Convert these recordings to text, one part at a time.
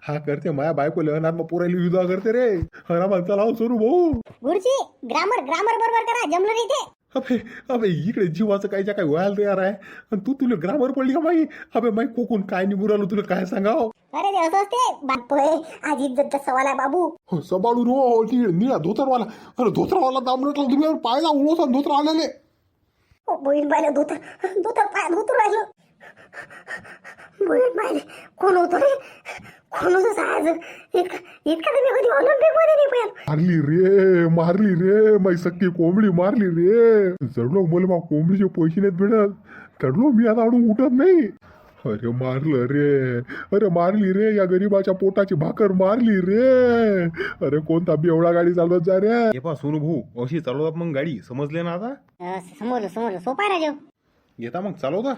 हा करते माया बायको लहनात मग पोरायला विधवा करते रे. हरा चला हो सोनू भाऊ. गुरुजी ग्रामर ग्रामर बरोबर करा, जमलं नाही ते. अबे अबे इकडे जीवाचं कायच्या काय व्हायला तयार आहे आणि तू तुला ग्रामर पडली का माई. अबे माई कोकून काय निघून राहिलो तुला काय सांगाव. अरे ते असं असते बापोय, आज इज्जतचा सवाल आहे बाबू. हो सबाळून हो निळा धोतरवाला. अरे धोतरवाला दामरटला तुम्ही पायला उडवसा धोतर आलेले. बोईन पाहिलं धोतर धोतर पाय धोतर राहिलं. बोईन पाहिले कोण होतो रे, कोण होतो साहेब. इतका तर मी कधी ऑलिम्पिक मध्ये नाही पाहिलं. मारली रे माई सक्की कोंबडी मारली रे. चढलो मला मग कोंबडीचे पैसे नाहीत भेटत. चढलो मी आता अडून उठत नाही. अरे मारलं रे. अरे मारली रे, या गरीबाच्या पोटाची भाकर मारली रे. अरे कोणता बेवडा गाडी चालवत जा रे. हे पा सोनू भाऊ अशी चालवतात मग गाडी, समजले ना आता. समोर सोपा राजो. येता मग चालवता.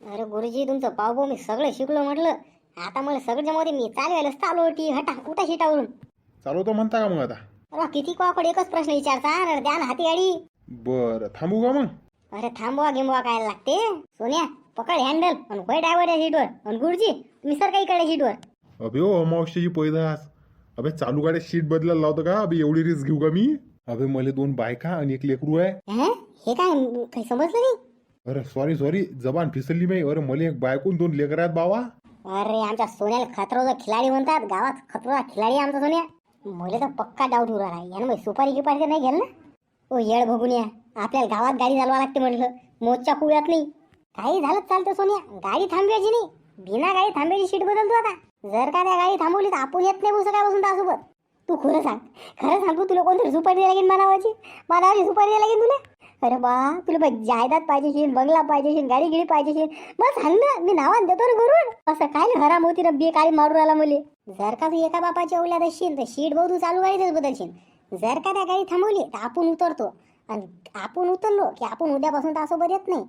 अरे गुरुजी तुमचं पाव मी सगळं शिकलो म्हटलं. आता मला सगळ्या मध्ये मी चालवायला चालू होती हटा उठा शिटावरून. चालवतो म्हणता का मग आता. अरे किती कोकड एकच प्रश्न विचारता. अरे द्या ना हाती गाडी. बरं थांबू का मग. अरे थांबवा गिंबवा काय लागते. सोन्या पकड हँडल आणि होय ड्रायव्हर या सीटवर. आणि गुरुजी तुम्ही सर काही कडे सीटवर. अबे ओ अमावश्याची पैदास. अबे चालू गाड्या सीट बदलायला लावतो का. अबे एवढी रिस्क घेऊ का मी. अबे मला 2 बायका आणि 1 लेकरू आहे. हे काय काही समजलं नाही. अरे सॉरी जबान फिसलली मी. अरे मला 1 बायको 2 लेकर आहेत बाबा. अरे आमच्या सोन्याला खतरोचा खिलाडी म्हणतात. गावात खतरोचा खिलाडी आमचा सोन्या. मला तर पक्का डाऊट उरा आहे यानं सुपारी गिपारी तर नाही घ्याल ना. ओ येड बघून या. आपल्याला गावात गाडी चालवा लागते म्हटलं, मोजच्या कुळ्यात नाही. काही झालं चालतं सोन्या, गाडी थांबवायची नाही. बिना गाडी थांबवायची सीट बदलतो आता. जर का त्या गाडी थांबवली तर आपण येत नाही बसं काय बसून त्यासोबत. तू खरं सांग तू तुला कोणतरी सुपारी द्यायला लागेल मानावाची सुपारी द्यायला लागेल तुला. अरे बा तुला जायदाद पाहिजे, बंगला पाहिजे, गाडी गिडी पाहिजे. बस सांग ना, मी नावान देतो ना घरून. असं काय हराम होती ना बे काळी मारून आला मुले. जर का तू एका बापाच्या ओल्यात असशील तर सीट भाऊ तू चालू गाडीतच बदलशील. जर का त्या गाडी थांबवली तर आपण उतरतो आणि आपण उतरलो की आपण उद्यापासून त्यासोबत येत नाही.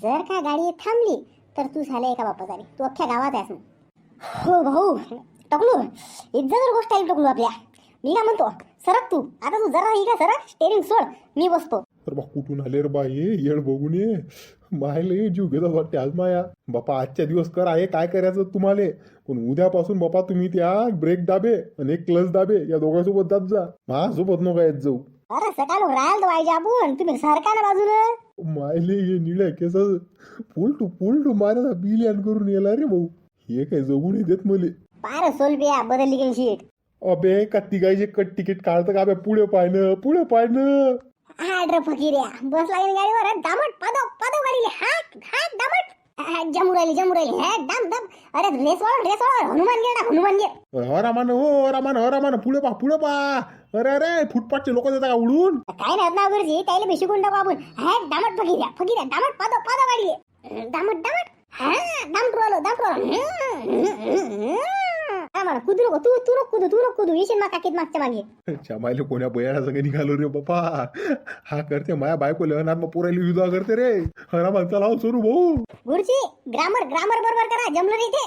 जर का गाडी थांबली तर तू झाला एका बापा झाली. तू अख्ख्या गावात आहेस. हो भाऊ टकलू इज्जत गोष्ट आहे टकलू आपल्या. मी काय म्हणतो सरक तू आता. तू जरा ही का सरक, स्टेरिंग सोड मी बसतो. तर बा कुठून आले रे बा ये येड बघून ये. मायले जीव घेतात वाटते आज माया. बापा आजच्या दिवस कर आहे काय करायचं तुम्हाला. पण उद्यापासून बापा तुम्ही त्या ब्रेक दाबे आणि 1 क्लच दाबे या दोघांसोबत जात जा. माझ्यासोबत नको येत जाऊ. अरे सकाळ राहायला पाहिजे आपण. तुम्ही सरका ना बाजूला. मायले ये निळ्या केस पुल टू मारा बिलियन करून येला रे भाऊ. हे काय जगून देत मले. पार सोलबिया बदलली गेली सीट. अबे का तिघायचे कट तिकीट काढतं का. अबे पुढे पाहिनं. हाड फकीऱ्या बस लागेल गाडीवर. दामट पादव गाडीले हाट दामट. जमू राहिली हे दम. अरे रेसवर हनुमान गेला. हरामान पुढे पा. अरे फुटपाथचे लोक देतात का उडून. काय नाही ना गुरुजी त्याला बी शिकून टाकू आपण. हाट दामट फकीऱ्या दामट पादव गाडीले. दामट हा दामट कुदू नको तू कुदू येशील मग काकीत मागच्या मागे. चमायले कोण्या बयाला सगळं निघालो रे बापा. हा करते माया बायको लहनात मग पोरायला विधवा करते रे. हरा चला हो सोनू भाऊ. गुरुजी ग्रामर बरोबर करा, जमलं नाही ते.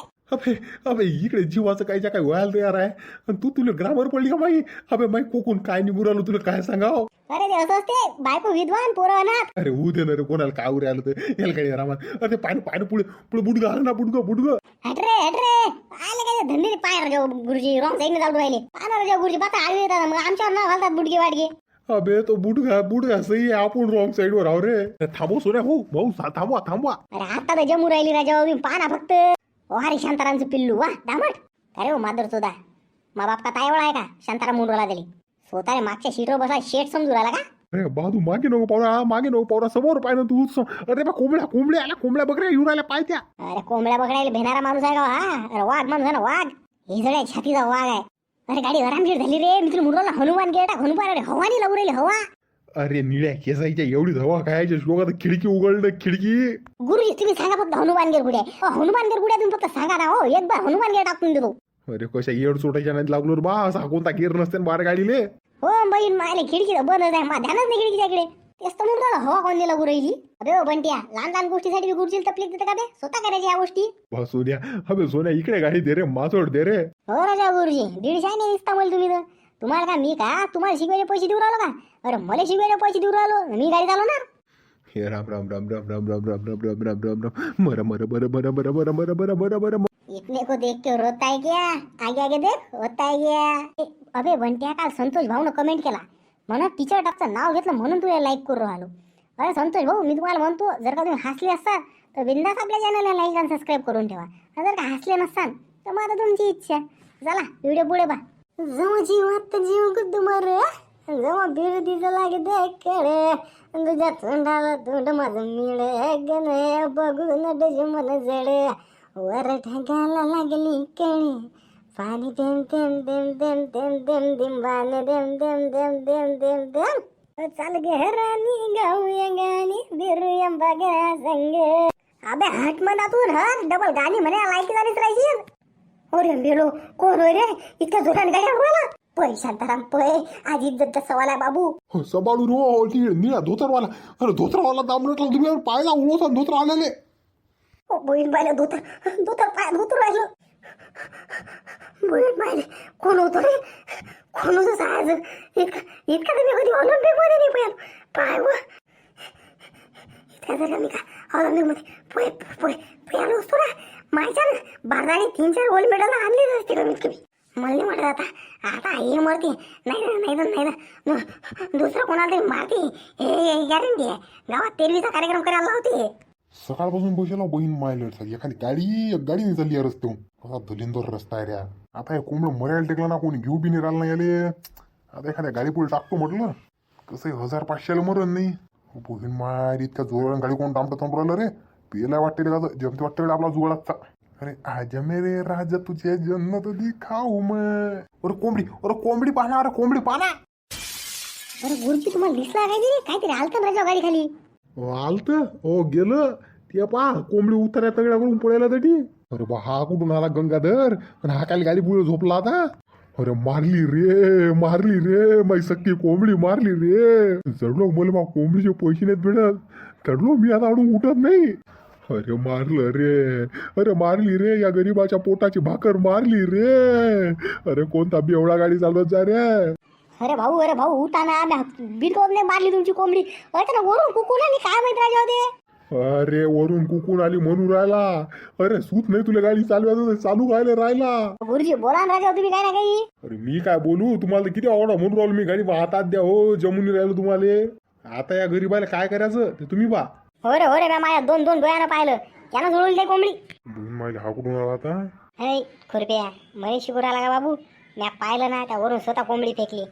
अबे इकडे जीवाचं कायच्या काय व्हायला तयार आहे आणि तू तुला ग्रामर पडली का माई. अबे माई कोकून काय निघून राहिलो तुला काय सांगाव. अरे ते असं असते बायको विद्वान पोरं अनाथ. अरे होऊ दे ना रे कोणाला काय उरे आलं तर याला काय रामान. अरे पाय पुढे बुडगं आलं ना बुडगं. हटरे आले काय धंदे पाय राजा गुरुजी रॉंग साईडने चालू राहिले. पाना राजा गुरुजी पाता आडवे येतात मग आमच्यावर नाव घालतात बुडगे वाडगे. अबे तो बुडगा सही आपण रॉंग साइड वर आहो रे. थांबव सोन्या भाऊ थांबवा. अरे आता तर जमू राहिली राजा पाना फक्त. अरे शांतारामचं पिल्लू वा दामट. अरे हो मादर चोदा मा बाप का तायवळा आहे का शांताराम मुंडोला दिली. स्वतःला मागच्या सीटवर बसा शेट समजू राहिला का. अरे बाजू मागे नको पावरा समोर पाहिजे तू. अरे बा कोंबड्या बकऱ्या येऊन राहिल्या पायत्या. अरे कोंबड्या बघायला भेणारा माणूस आहे का हा. अरे वाघ माणूस आहे ना वाघ. हे जड्या छातीचा वाघ आहे. अरे गाडी हरामगीर झाली रे. मी तुला मुंडोला हनुमान गेला हनुमान. अरे हवानी लावू राहिली हवा. अरे निळ्या केसाईच्या एवढी हवा खायच्या श्लोकात खिडकी उघडलं खिडकी. गुरुजी तुम्ही सांगा फक्त हनुमान गेर गुड्या. हनुमान गेर गुड्या तुम्ही फक्त सांगा ना हो. एक बार हनुमान गेर टाकून देतो. अरे कशा येड सोटायच्या नाही लागलो रे बा. असा कोणता गेर नसते बाहेर गाडीले. हो बहीण मायले खिडकी तर बंदच आहे. मा ध्यानच नाही खिडकीच्या इकडे. तेच तर म्हणतो हवा कोण दिला गुरुजी. अरे बंटिया लहान गोष्टीसाठी गुरुजी तकलीफ देते का ते. स्वतः करायची या गोष्टी. सोन्या अबे सोन्या इकडे गाडी दे रे मासोड दे रे. हो राजा गुरुजी 150 नाही दिसता मला तुम्ही तर. तुम्हाला का मी का तुम्हाला शिकवायचे पैसे देऊ राहिलो का. अरे मला शिकवायचे पैसे देऊ राहिलो मी गाडी चालवणार. हे राम मर इतने को देख के रोता है क्या? आगे आगे देख, होता है क्या? अबे बंट्या, काल संतोष भाऊनं कमेंट केला म्हणा टीचर टॉकचं नाव घेतलं म्हणून तुला लाईक करू राहिलो. अरे संतोष भाऊ, मी तुम्हाला म्हणतो, जर का तुम्ही हसले असता तर बिंदास आपल्या चॅनलला लाईक आणि सबस्क्राईब करून ठेवा. जर का हसले नसतान तर मग आता तुमची इच्छा. चला व्हिडिओ पुढे बा. जमा जीवात जीव गुद्द मार, जमा बिरदीचं लागे देकडे, तुझ्या तोंडाला तोंड माझं मिळे गणे, बघून डज मन जडे, वर ढगाला लागली कळे, पाणी देम देम देम देम देम देम दिंबाने देम देम देम देम देम देम. चाल गे राणी गाऊया गाणी बिरूया बघा संग. अबे हट मनातून हट, डबल गाणी म्हणे लायकी झालीच राहायची. अरे बेलो, कोण होय रे इतक्या जोराने गाड्या उडवायला? पैशांतराम पै, आज इज्जतचा सवाल आहे बाबू. सबाडू रो निळा धोतरवाला. अरे धोतरवाला दामलं तुम्ही पायला उडवता धोतर आलेले. बहीण पाहिलं धोतर, धोतर पाय धोतर राहिलं. बहीण पाहिले कोण होतो रे? कोण होतो साहेब? इतका तर मी कधी ऑलिम्पिक मध्ये नाही पाहिलं. पाय व इतका जर मी का ऑलिम्पिक मध्ये पोयालो असतो ना, माझ्या भारताने 3-4 गोल्ड मेडल आणलेच असते कमीत कमी. मला नाही वाटत आता हे मरते. नाही दुसरं कोणाला तरी मारते हे गॅरंटी आहे. गावात तेरवीचा कार्यक्रम करायला होते. सकाळपासून बसला बहीण मायलट एखादी गाडी नाही चालली या रस्त्याहून. कसा धुलिंदर रस्ता आहे रे. आता हे कोंबडं मरायला टेकला ना, कोणी घेऊ बी नाही राहिलं नाही आले. आता एखाद्या गाडी पुढे टाकतो म्हटलं कसं 1500 मरण नाही. बहीण माय इतक्या जोरानं गाडी कोण टामटं थांबवलं रे. पेला वाटते का जमते वाटतं आपला जुगाडाचा. अरे आज मेरे राजा तुझे जन्नत दिखाऊ मैं. अरे कोंबडी पाहना, अरे कोंबडी पाहना. अरे गुरुजी, तुम्हाला दिसला काहीतरी आलतं राजा गाडी खाली. आलत हो गेलं ते पा कोंबडी उतऱ्या तगड्या करून पळायला तटी. अरे बा हा कुठून आला गंगाधर, आणि हा काय गाडी पुढे झोपला आता. अरे मारली रे माझी सक्की कोंबडी मारली रे. चढलो मला कोंबडीचे पैसे नाहीत भेटत, चढलो मी आता अडून उठत नाही. अरे मारलं रे, अरे मारली रे, या गरीबाच्या पोटाची भाकर मारली रे. अरे कोणता बेवडा गाडी चालवत जा रे. अरे भाऊ उठा ना, बिलकुल मारली तुमची कोंबडी. अरे वरून कुकून आली काय माहित राजा होते. अरे वरून कुकून आली म्हणून राहिला. अरे सूत नाही तुला गाडी चालवायचं, चालू राहिला. गुरुजी बोला ना राजा, तुम्ही काय ना काही. अरे मी काय बोलू, तुम्हाला किती आवडा म्हणून राहिलो मी. गाडी हातात द्या हो, जमून राहिलो तुम्हाला. आता या गरीबाला काय करायचं ते तुम्ही बा. हो रे माझ्या दोन डोळ्यानं पाहिलं, त्यानं जुळवली ते कोंबडी. माझ्या हा कुठून आला आता. हे खुरप्या म्हणे शिकून आला का बाबू? मी पाहिलं ना, त्यावरून स्वतः कोंबडी फेकली.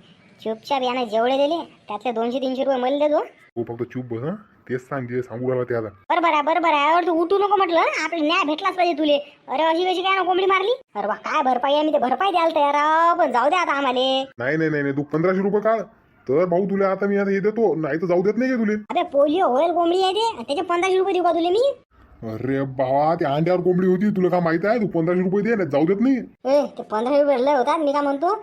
चुपचाप यानं जेवढे दिले त्यातले 200-300 रुपये मला देतो. हो फक्त चूप बस. तेच सांग जे सांगू राहिला ते आता. बरोबर आहे. तू उठू नको म्हटलं, आपला न्याय भेटलाच पाहिजे तुले. अरे अशी कशी काय ना कोंबडी मारली? अरे बा काय भरपाई आहे, मी ते भरपाई द्यायला तयार आहे, पण जाऊ दे आता आम्हाला. नाही तू 1500 रुपये काढ तर भाऊ तुला आता मी आता हे देतो, नाही तर जाऊ देत नाही का तुले. अबे पोलिओ होईल कोंबडी आहे ते, त्याचे 1500 रुपये देऊ का तुले मी? अरे बाबा ते अंड्यावर कोंबडी होती, तुला काय माहित आहे. तू 1500 रुपये दे ना, जाऊ देत नाही. ते 1500 रुपये लय होतात. मी काय म्हणतो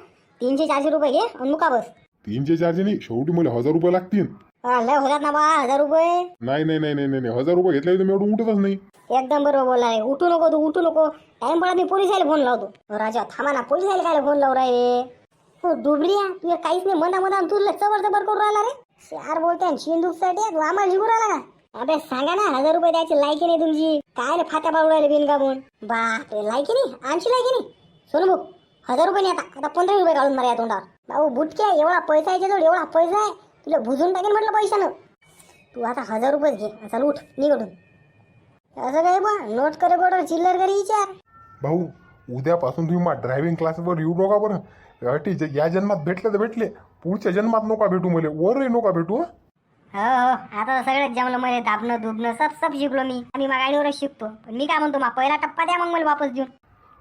300-400 रुपये घे आणि मुका बस. 300-400 नाही, शेवटी मला 1000 रुपये लागतील. लय होतात ना बा 1000 रुपये. नाही 1000 रुपये घेतले तर मी एवढं उठतच नाही. एकदम बरोबर बोललाय. उठू नको. टाइम पडत मी पोलिसाला फोन लावतो. राजा थांबा ना, पोलिसाला काय फोन लावू राहिले? हो डुबरिया, तू काहीच नाही मना तुला चबर करून राहिला रे. चार बोलते शिंदूसाठी तू आम्हाला जिंकू राहिला का? अबे सांगा ना, 1000 रुपये द्यायची लायकी नाही तुमची. काय रे फाट्या पाडू राहिले बिनकामून. बापरे लायकी नाही, आमची लायकी नाही. सोनू भाऊ 1000 रुपये नाही, आता 15 रुपये काढून मारा या तोंडावर. भाऊ बुटक्या एवढा पैसा आहे जवळ, एवढा पैसा आहे तुला भुजून टाकेल म्हटलं पैशानं. तू आता 1000 रुपये घे, चल उठ निघून. असं काय बा नोट करे गोडर चिल्लर करी विचार. भाऊ उद्यापासून तुम्ही मा ड्रायव्हिंग क्लासवर येऊ नका बरं. अटी या जन्मात भेटले तर भेटले, पुढच्या जन्मात नका भेटू मला, वर नका भेटू. हो आता सगळंच जमलं. मला दाबणं दुबणं सब शिकलो मी. आम्ही मग गाडीवरच शिकतो. पण मी काय म्हणतो, मा पहिला टप्पा द्या मग मला वापस देऊन.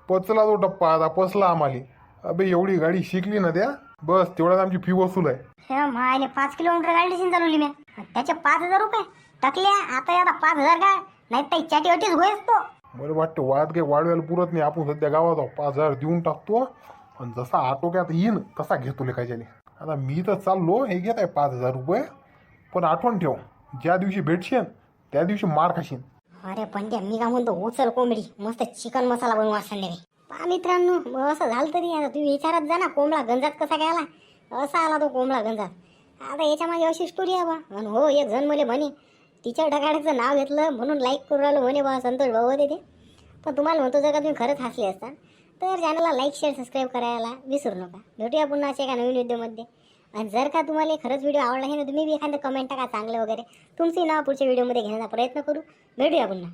पचला तो टप्पा आता पचला आम्हाला. अबे एवढी गाडी शिकली ना त्या, बस तेवढ्याच आमची फी वसूल आहे. मायने 5 किलोमीटर गाडी चालवली मी, त्याचे 5000 रुपये टाकले. आता 5000 काय नाही तर चाटी वाटीच होय असतो. मला वाटतं वाद काही वाढवायला पुरत नाही. आपण सध्या गावात 5000 देऊन टाकतो, आणि जसा आटोक्यात येईन तसा घेतो लेखाच्याने. आता मी तर चाललो, हे घेत आहे 5000 रुपये. पण आठवण ठेव, ज्या दिवशी भेटशील त्या दिवशी मार खाशील. अरे पण त्या मी का म्हणतो, उचल कोंबडी मस्त चिकन मसाला बनवू संध्याकाळी. पहा मित्रांनो, असं झालं तरी आता तुम्ही विचारत जा ना, कोंबडा गंजात कसा काय आला. असा आला तो कोंबडा गंजात. आता याच्यामध्ये अशी स्टोरी आहे बा. आणि हो एक जण मला म्हणे तिच्या ढगाड्याचं नाव घेतलं म्हणून लाईक करू राहिलो म्हणे बा संतोष भाऊ होते ते. पण तुम्हाला म्हणतो जर का तुम्ही खरंच हसले असता तर चॅनलला लाईक शेअर सबस्क्राईब करायला विसरू नका. भेटूया पुन्हा अशा एका नवीन व्हिडिओमध्ये. आणि जर का तुम्हाला खरंच व्हिडिओ आवडला आहे ना तुम्ही बी एखादं कमेंट टाका चांगलं वगैरे. तुमची नाव पुढच्या व्हिडिओमध्ये घेण्याचा प्रयत्न करू. भेटूया पुन्हा.